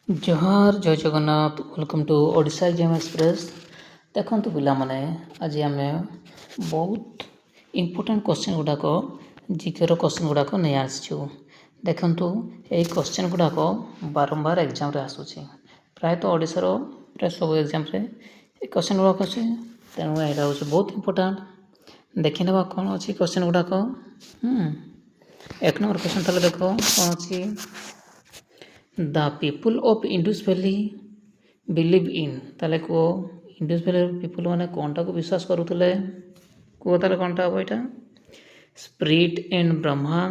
जोहार जय Jagannath welcome to Odisha exam express. देखंतु पिलामाने आज आमे बहुत इंपोर्टेंट क्वेश्चन गुडाक जीके क्वेश्चन गुडाक नहीं आसछु। देखंतु एई क्वेश्चन गुडाक बारंबार एग्जाम रे आसुछि। प्रायतः ओडिसा रो प्राय सब एग्जाम रे ए क्वेश्चन गुडाक अछि, तेणु एटा होछि बहुत इंपोर्टेंट। देखि नेबा कोन अछि क्वेश्चन गुडाक। एक नंबर क्वेश्चन तले देखो कोन अछि। The people of Indus Valley believe in ताले को इंडस वैली पीपल माने कोनटा को विश्वास करूथले को ताले कोनटा हो एटा spirit and Brahma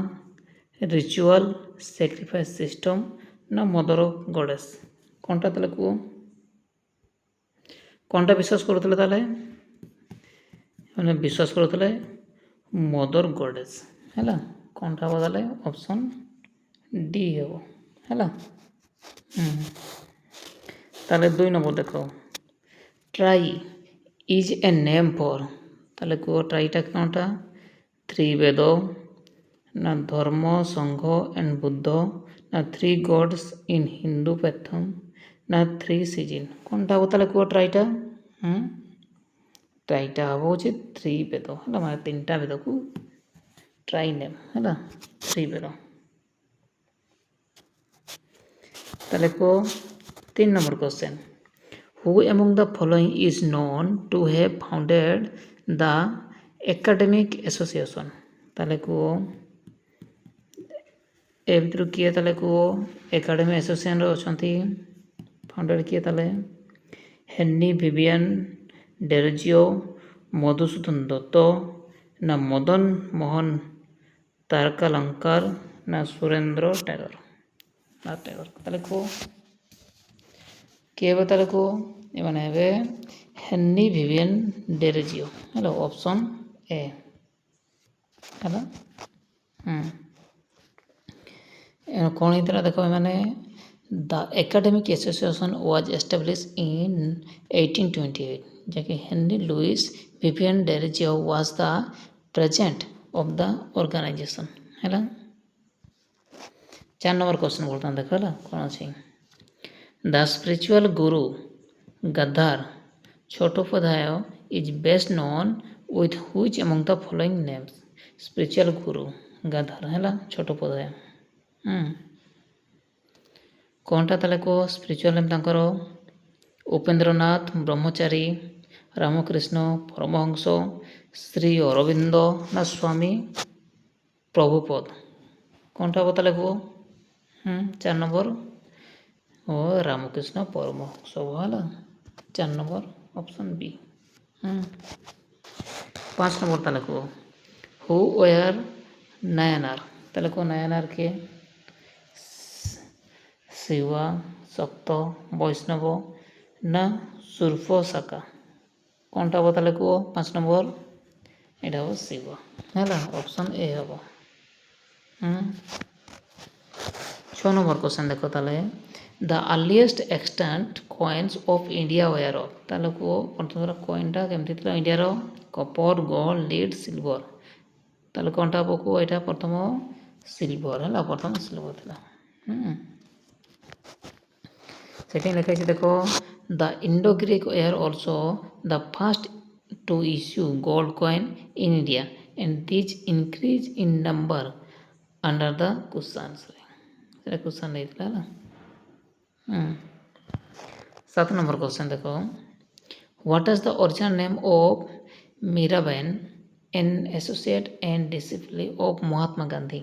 ritual sacrifice system ना मदर ऑफ गॉडेस कोनटा ताले को कोनटा विश्वास करूथले ताले माने विश्वास करूथले मदर गॉडेस हैला कोनटा हो ताले ऑप्शन डी हो हैला। ताले 2 नंबर देखो try is a name for ताले को ट्राईटा कोनटा थ्री वेद ना धर्म संघ एंड बुद्ध ना थ्री गॉड्स इन हिंदू पैथम ना थ्री सीजन कोनटा हो ताले को ट्राईटा ट्राईटा हो जे थ्री वेद हैला माने तीनटा वेद को ट्राई नेम हैला थ्री वेद। ताले को 3 number question who among the following is known to have founded the academic association ताले को ए भितर किए ताले को एकेडमिक एसोसिएशन रो अछंती फाउंडेड किए ताले हेनरी विवियन डेरजियो मधुसूदन दत्त ना मदन मोहन तारकालंकर ना सुरेंद्र टैगोर ना टैगोर ताले को के बताले को ये माने हेबे हेनरी विवियन डेरजियो हेलो ऑप्शन ए हेलो कौन इतना देखो माने the academic association was establish in 1828 जबकि Henry Louis Vivian Derozio was the present of the organisation हैला। 4 नंबर क्वेश्चन बोलता देखो ला कौन अछि the spiritual guru Gadadhar Chattopadhyay is best known with which among the following names spiritual guru Gadadhar हैला छोटोपाध्याय कोनटा ताले को स्पिरिचुअल नेम तांकर उपेंद्रनाथ ब्रह्मचारी रामकृष्ण परमहंस श्री अरविंद ना स्वामी प्रभुपद कोनटा बताले को 4 नंबर ओ रामकृष्ण परमहंस वाला 4 नंबर ऑप्शन बी। 5 नंबर ताले को हु वेयर नायनार ताले को नायनार के शिवा सप्त वैष्णव ना सुर्फ शाखा कोनटा बताले को 5 नंबर एटा हो शिव हैला ऑप्शन ए हबो। 6 नंबर क्वेश्चन देखो ताले the earliest extant coins of India were of ताले को कोनटा कॉइनटा केमति थिला इंडिया रो कॉपर गोल्ड लीड सिल्वर ताले कोनटा बको एटा प्रथम सिल्वर हैला प्रथम सिल्वर थिला। सेठी लिखा छै देखो the Indo Greek were also the first to issue gold coin in India and this increase in number under the Kushan से कुशान नहीं थिला ना। 7 नंबर क्वेश्चन देखो what is the original name of Mirabehn an associate and disciple of Mahatma Gandhi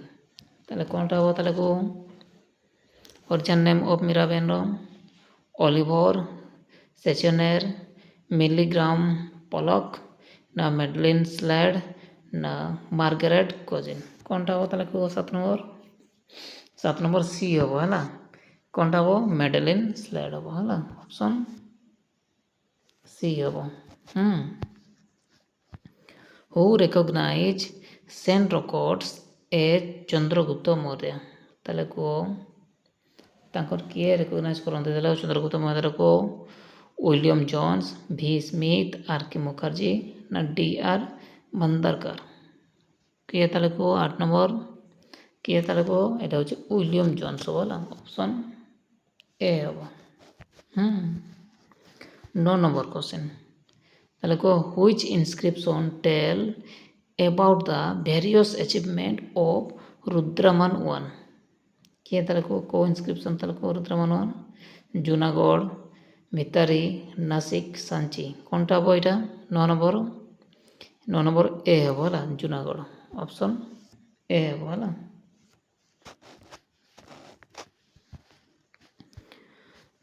ताले कोनटा हो ताले को ओरिजिनल नेम ऑफ मीराबेन रो ओलिवर सेचनेर मिलीग्राम पलक ना मेडलिन स्लैड ना मार्गरेट कोजिन कोनटा हो ताले को 7 नंबर सी हो है ना कोनटा हो मेडलिन स्लैड हो है ना ऑप्शन सी हो। हु रिकॉग्नाइज सेंट रिकॉर्ड्स ए चंद्रगुप्त मौर्य ताले को तांकर किए रिकॉग्नाइज करते देला चंद्रगुप्त मौर्य को विलियम जॉन्स भी स्मिथ आर के मुखर्जी ना डी आर भंडारकर किए ताले को 8 नंबर किए ताले को एटा होचे विलियम जॉन्स वाला ऑप्शन ए हम 9 নম্বর কোশ্চেন তাহলে কো which inscription tell about the various achievement of Rudraman I କିଏ ତାହେଲେ କେଉଁ ଇନସ୍କ୍ରିପସନ୍ ତାହେଲେ କେଉଁ ରୁଦ୍ରମାନ ଜୁନାଗଡ଼ ମିତାରି ନାସିକ ସାଞ୍ଚି କ'ଣଟା ହେବ ଏଇଟା 9 ନମ୍ବର ଏ ହେବ ହେଲା ଜୁନାଗଡ଼ ଅପସନ୍ ଏ ହେବ ହେଲା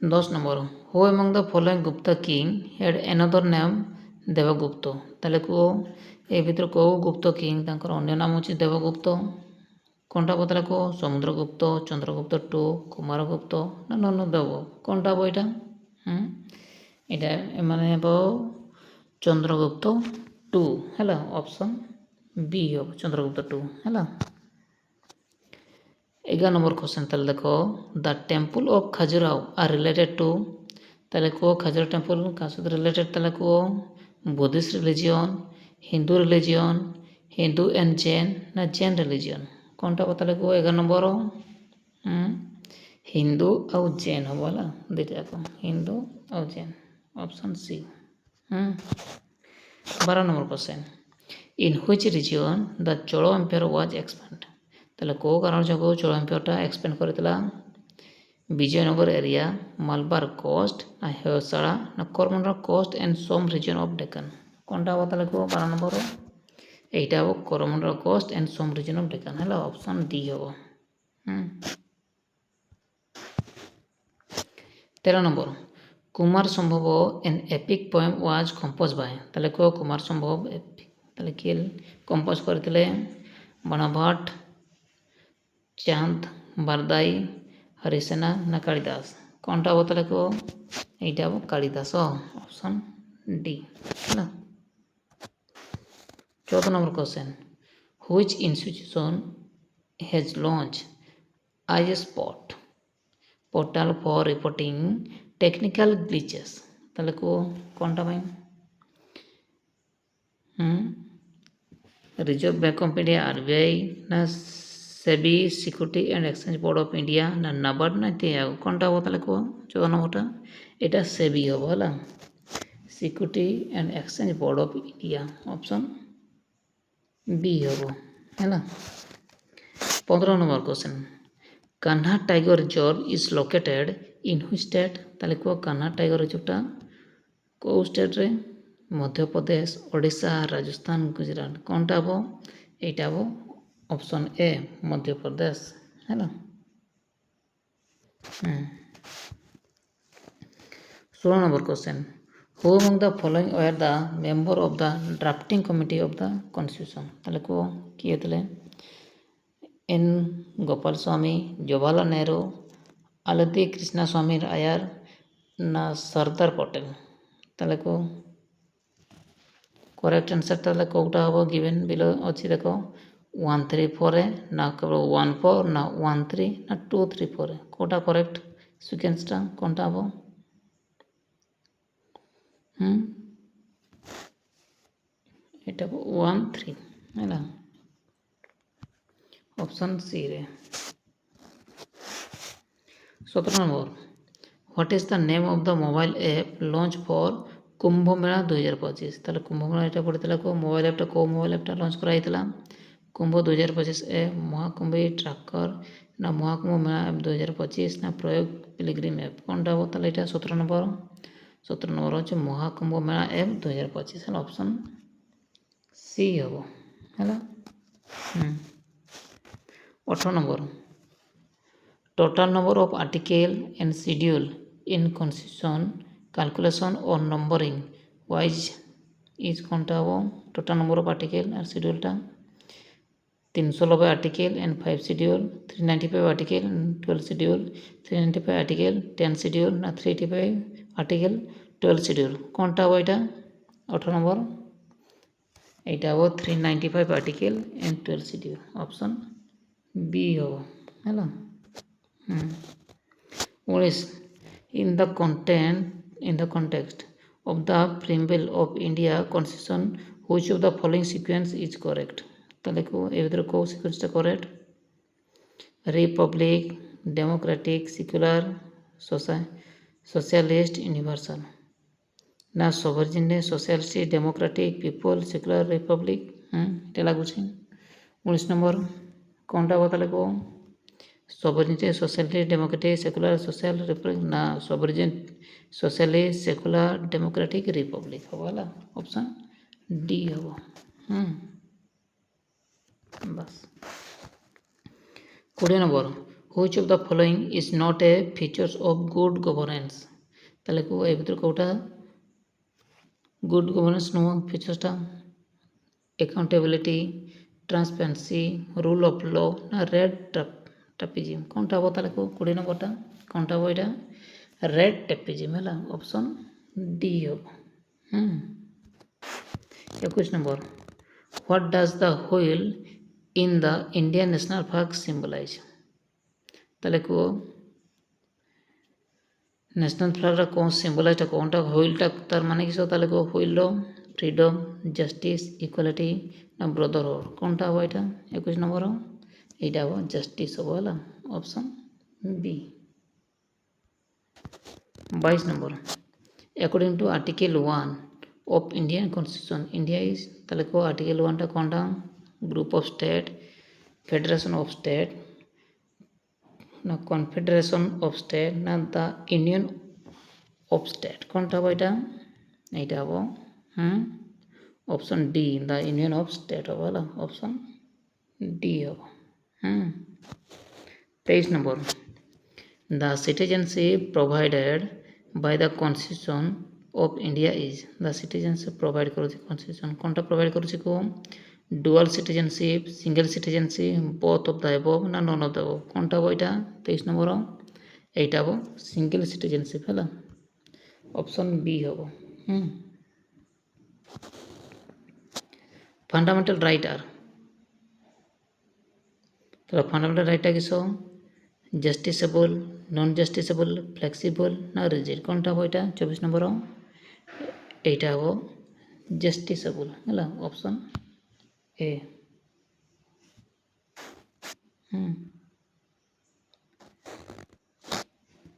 10 number who among the following Gupta king had another name Devagupta ତାହେଲେ କେଉଁ ଏ ଭିତରୁ କେଉଁ ଗୁପ୍ତ କିଙ୍ଗ ତାଙ୍କର ଅନ୍ୟ ନାମ ହେଉଛି ଦେବଗୁପ୍ତ କ'ଣଟା ହେବ ତାହେଲେ କେଉଁ ସମୁଦ୍ରଗୁପ୍ତ ଚନ୍ଦ୍ରଗୁପ୍ତ ଟୁ କୁମାରଗୁପ୍ତ ନା ନନ୍ଦଦେବ କ'ଣଟା ହେବ ଏଇଟା ଏଇଟା ଏମାନେ ହେବ ଚନ୍ଦ୍ରଗୁପ୍ତ ଟୁ ହେଲା ଅପସନ୍ ବି ହେବ ଚନ୍ଦ୍ରଗୁପ୍ତ ଟୁ ହେଲା 11 নম্বর কোশ্চেন তাহলে দেখো the temple of Khajuraho are related to ତାହେଲେ କେଉଁ ଖାଜୁରା ଟେମ୍ପଲ୍ କାହା ସହିତ ରିଲେଟେଡ୍ ତାହେଲେ କେଉଁ Buddhist religion Hindu religion Hindu and Jain ନା ଜୈନ ରିଲିଜିଅନ୍ କ'ଣଟା ହେବ ତାହେଲେ କେଉଁ 11 নম্বର ହିନ୍ଦୁ ଆଉ ଜୈନ ହେବ ହେଲା ଦୁଇଟା ଯାକ ହିନ୍ଦୁ ଆଉ Jain option C 12 number question in which region the Chola empire was expand ତାହେଲେ କେଉଁ କାରଣ ଯୋଗୁଁ ଚୋଳ ଏମ୍ପାୟାରଟା ଏକ୍ସପେଣ୍ଡ କରିଥିଲା ବିଜୟନଗର ଏରିଆ ମାଲବାର କୋଷ୍ଟ ନା ହେୟସାଳା ନା Coromandel coast and some region of Deccan କ'ଣଟା ହେବ ତାହେଲେ କେଉଁ 12 নম্বର এইটা ହେବ Coromandel coast and some region of Deccan ହେଲା ଅପସନ୍ ଡି ହେବ 13 number Kumar Sambhav an epic poem was compose by ତାହେଲେ କେଉଁ କୁମାର ସମ୍ଭବ ତାହେଲେ କିଏ କମ୍ପୋଜ୍ କରିଥିଲେ ବାଣଭଟ୍ଟ ଚାନ୍ଦ ବାରଦାଇ ହରିସେନା ନା କାଳିଦାସ କ'ଣଟା ହେବ ତାହେଲେ କେଉଁ এইটা ହେବ କାଳିଦାସ ଅପସନ୍ ଡି ହେଲା 14 number question which institution has launch I spot portal for reporting technical glitches ତାହେଲେ କ'ଣଟା ପାଇଁ Reserve Bank of India RBI ନା SEBI security and exchange board of India ନା ନାବାର୍ଡ଼ ନା ଆଉ କ'ଣଟା ହେବ ତାହେଲେ କୁହ 14 নম্বরটা এটা ସେବି ହେବ ହେଲା security and exchange board of India option B ହେବ ହେଲା 15 number question Kanha tiger reserve is located in which state ତାହେଲେ କୁହ କାହ୍ନା ଟାଇଗର ରିଜର୍ଭଟା କେଉଁ ଷ୍ଟେଟ୍ରେ ମଧ୍ୟପ୍ରଦେଶ ଓଡ଼ିଶା ରାଜସ୍ଥାନ ଗୁଜୁରାଟ କ'ଣଟା ହେବ এইটা ହେବ ଅପସନ୍ ଏ ମଧ୍ୟପ୍ରଦେଶ ହେଲା 16 নম্বর question who among the following ware the member of the drafting committee of the constitution ତାହେଲେ କୁହ କିଏ ଥିଲେ ଏନ୍ ଗୋପାଳ ସ୍ୱାମୀ ଜବାହରଲାଲ ନେହେରୁ ଆଲତି କ୍ରିଷ୍ଣା ସ୍ୱାମୀ ଆୟାର ନା ସର୍ଦ୍ଦାର ପଟେଲ ତାହେଲେ କୁହ କରେକ୍ଟ ଆନ୍ସର୍ ତାହେଲେ କେଉଁଟା ହେବ ଗିଭେନ୍ ବିଲୋ ଅଛି ଦେଖ 134 ନା କେବଳ 14 ନା 13 ନା 234 କେଉଁଟା କରେକ୍ଟ ସିକ୍ୱେନ୍ସଟା କ'ଣଟା ହେବ ଏଇଟା 13 ହେଲା ଅପସନ୍ ସିରେ 17 number what is the name of the mobile app launch for Kumbh Mela 2025 ତାହେଲେ କୁମ୍ଭ ମେଳା ଏଇଟା ପଡ଼ିଥିଲା କେଉଁ ମୋବାଇଲ ଆପ୍ଟା ଲଞ୍ଚ କରାଯାଇଥିଲା କୁମ୍ଭ 2025 ଏ ମହାକୁମ୍ଭୀ ଟ୍ରାକର ନା ମହାକୁମ୍ଭ ମେଳା ଆପ୍ 2025 ନା ପ୍ରୟୋଗ ପିଲଗ୍ରିମ ଆପ୍ କ'ଣଟା ହେବ ତାହେଲେ ଏଇଟା 17 নম্বର ହେଉଛି ମହାକୁମ୍ଭ ମେଳା ଆପ୍ 2025 ହେଲା ଅପସନ୍ ସି ହେବ ହେଲା 18 নম্বର total number of article and schedule in constitution calculation or numbering wise is কোনটা হবে total number of article R scheduleটা 390 article and 5 schedule 395 article and 12 schedule 395 article 10 schedule না 385 article 12 schedule কোনটা হবে এটা 18 নম্বর এইটা হবে 395 article and 12 schedule option B হবে ହେଲା 19 in the context of the preamble of India constitution which of the following sequence is correct তাহলে এ ভিতরে কোন সিকোয়েন্সটা correct republic democratic secular socialist universal ନା sovereign socialist democratic people secular republic এটা ଲାଗୁଛି 19 ନମ୍ବର କ'ଣଟା ହେବ ତାହେଲେ କୁହ sovereignty socialist democratic secular social republic ନା sovereign socialist secular democratic republic ହେବ ହେଲା ଅପସନ୍ ଡି ହେବ ବାସ୍ 20 number which of the following is not a features of good governance ତାହେଲେ କୁହ ଏ ଭିତରୁ କେଉଁଟା ଗୁଡ୍ ଗଭର୍ନେନ୍ସ ନୁହଁ ଫିଚର୍ସଟା accountability transparency rule of law ନା red tapeism କ'ଣଟା ହେବ ତାହେଲେ କୁହ 20 ନମ୍ବରଟା କ'ଣଟା ହେବ ଏଇଟା red tapeism ହେଲା ଅପସନ୍ ଡି ହେବ 21 number what does the whale in the Indian national park symbolize ତାହେଲେ କୁହ ନ୍ୟାସନାଲ୍ ଫ୍ଲାଗ୍ର କ'ଣ ସିମ୍ବଲାଇଜ୍ଟା କ'ଣଟା ହୁଇଲ୍ଟା ତାର ମାନେ କିସ ତାହେଲେ କୁହ ହୁଇଲ୍ର ଫ୍ରିଡ଼ମ୍ ଜଷ୍ଟିସ୍ ଇକ୍ୱାଲିଟି ନା ବ୍ରଦରହୁଡ୍ କ'ଣଟା ହେବ ଏଇଟା 21 ନମ୍ବର ଏଇଟା ହେବ ଜଷ୍ଟିସ୍ ହେବ ହେଲା option B 22 number according to article 1 of Indian constitution India is ତାହେଲେ କୁହ article 1ଟା କ'ଣଟା group of state federation of state ନା confederation of state ନା the union of state କ'ଣଟା ହେବ ଏଇଟା ହେବ option D the union of state ହେବ ହେଲା ଅପସନ୍ ଡି ହେବ 23 number the citizenship provided by the constitution of India is the citizenship provide କରୁଛି constitution କ'ଣଟା provide କରୁଛି କୁହ dual citizenship single citizenship both of the above ନା none of the above କ'ଣଟା ହେବ ଏଇଟା 23 ନମ୍ବର ଏଇଟା ହେବ single citizenship ହେଲା ଅପସନ୍ ବି ହେବ ଫଣ୍ଡାମେଣ୍ଟାଲ ରାଇଟ୍ ଆର୍ ତ ଫଣ୍ଡାମେଣ୍ଟାଲ ରାଇଟ୍ଟା କିସ ଜଷ୍ଟିସେବଲ୍ ନନ୍ ଜଷ୍ଟିସେବଲ୍ ଫ୍ଲେକ୍ସିବଲ୍ ନା ରିଜିଡ୍ କ'ଣଟା ହେବ ଏଇଟା 24 ନମ୍ବର ଏଇଟା ହେବ ଜଷ୍ଟିସେବଲ୍ ହେଲା ଅପସନ୍ ଏ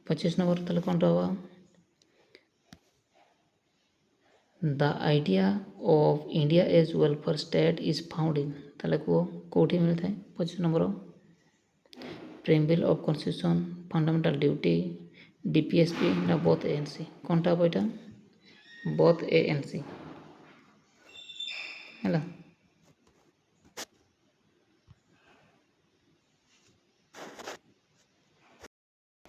25 ନମ୍ବର ତାହେଲେ କ'ଣଟା ହେବ the idea of India as welfare state is found in ତାହେଲେ କୁହ କେଉଁଠି ମିଳିଥାଏ 25 number preamble of constitution fundamental duty DPSP ନା both ANC କ'ଣଟା ହେବ ଏଇଟା both ANC ହେଲା